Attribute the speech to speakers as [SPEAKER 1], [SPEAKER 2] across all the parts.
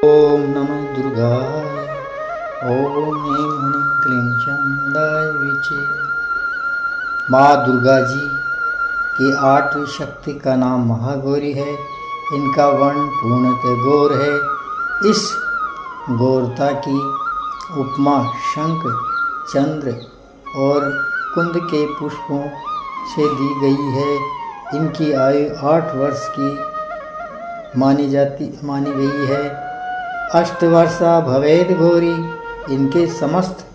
[SPEAKER 1] ओम नमः दुर्गाय। ओम ऐं ह्रीं क्लीं चामुंडाय विचे। माँ दुर्गा जी की आठवीं शक्ति का नाम महागौरी है। इनका वर्ण पूर्णतः गौर है। इस गौरता की उपमा शंख, चंद्र और कुंद के पुष्पों से दी गई है। इनकी आयु 8 वर्ष की मानी गई है। अष्टवर्षा भवेद गौरी। इनके समस्त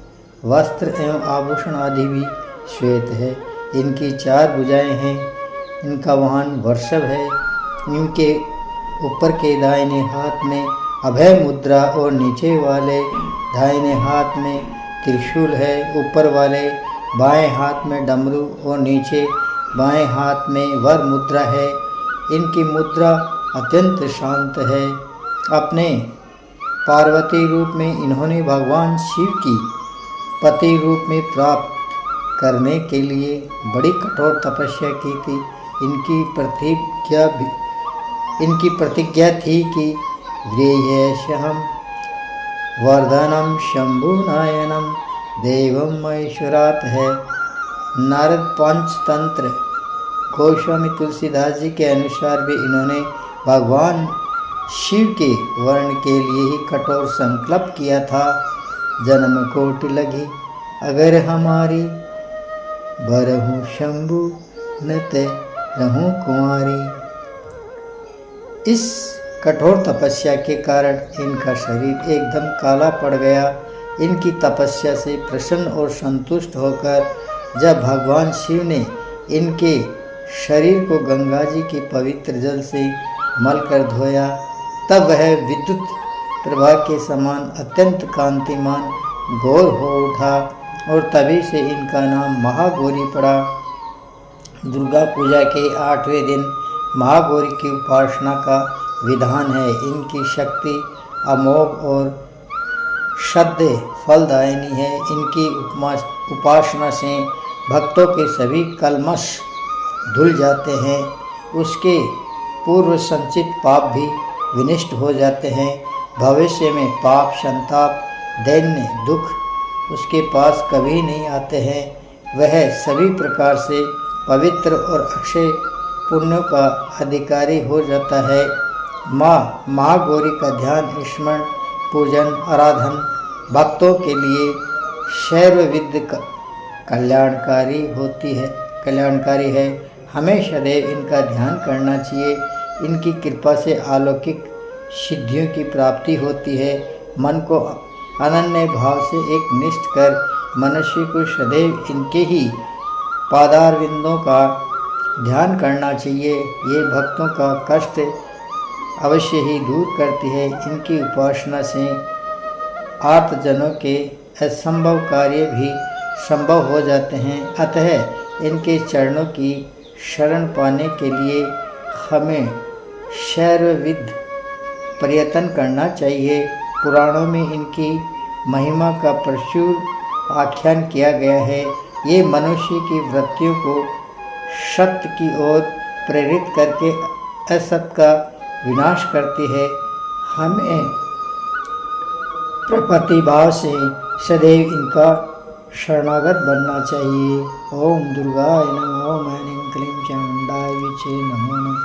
[SPEAKER 1] वस्त्र एवं आभूषण आदि भी श्वेत है। इनकी 4 भुजाएं हैं। इनका वाहन वृषभ है। इनके ऊपर के दाहिने हाथ में अभय मुद्रा और नीचे वाले दाहिने हाथ में त्रिशूल है। ऊपर वाले बाएं हाथ में डमरू और नीचे बाएं हाथ में वर मुद्रा है। इनकी मुद्रा अत्यंत शांत है। अपने पार्वती रूप में इन्होंने भगवान शिव की पति रूप में प्राप्त करने के लिए बड़ी कठोर तपस्या की थी। इनकी प्रतिज्ञा थी कि व्रेयशहं वर्धनम शंभुनायनम देवम महेश्वरात् है। नारद पंचतंत्र गोस्वामी तुलसीदास जी के अनुसार भी इन्होंने भगवान शिव के वर्ण के लिए ही कठोर संकल्प किया था। जन्म कोटि लगी अगर हमारी, बरहूँ शंभु न ते रहूँ कुंवारी। इस कठोर तपस्या के कारण इनका शरीर एकदम काला पड़ गया। इनकी तपस्या से प्रसन्न और संतुष्ट होकर जब भगवान शिव ने इनके शरीर को गंगा जी के पवित्र जल से मलकर धोया, तब वह विद्युत प्रभा के समान अत्यंत कांतिमान गौर हो उठा और तभी से इनका नाम महागौरी पड़ा। दुर्गा पूजा के 8वें दिन महागौरी की उपासना का विधान है। इनकी शक्ति अमोघ और श्रद्धे फलदायिनी है। इनकी उपासना से भक्तों के सभी कलमश धुल जाते हैं। उसके पूर्व संचित पाप भी विनष्ट हो जाते हैं। भविष्य में पाप, संताप, दैन्य, दुख उसके पास कभी नहीं आते हैं। वह सभी प्रकार से पवित्र और अक्षय पुण्यों का अधिकारी हो जाता है। माँ महागौरी का ध्यान, स्मरण, पूजन, आराधन भक्तों के लिए सर्वविध कल्याणकारी है। हमें सदैव इनका ध्यान करना चाहिए। इनकी कृपा से अलौकिक सिद्धियों की प्राप्ति होती है। मन को अनन्य भाव से एक निष्ठ कर मनुष्य को सदैव इनके ही पादारविंदों का ध्यान करना चाहिए। ये भक्तों का कष्ट अवश्य ही दूर करती है। इनकी उपासना से आर्तजनों के असंभव कार्य भी संभव हो जाते हैं। अतः इनके चरणों की शरण पाने के लिए हमें सर्वविध प्रयत्न करना चाहिए। पुराणों में इनकी महिमा का प्रचुर आख्यान किया गया है। ये मनुष्य की वृत्तियों को सत्य की ओर प्रेरित करके असत्य का विनाश करती है। हमें प्रपत्ति भाव से सदैव इनका शरणागत बनना चाहिए। ओम दुर्गाय नमः। ओम ऐं क्लीं चामुंडाय विचे नमो नमः।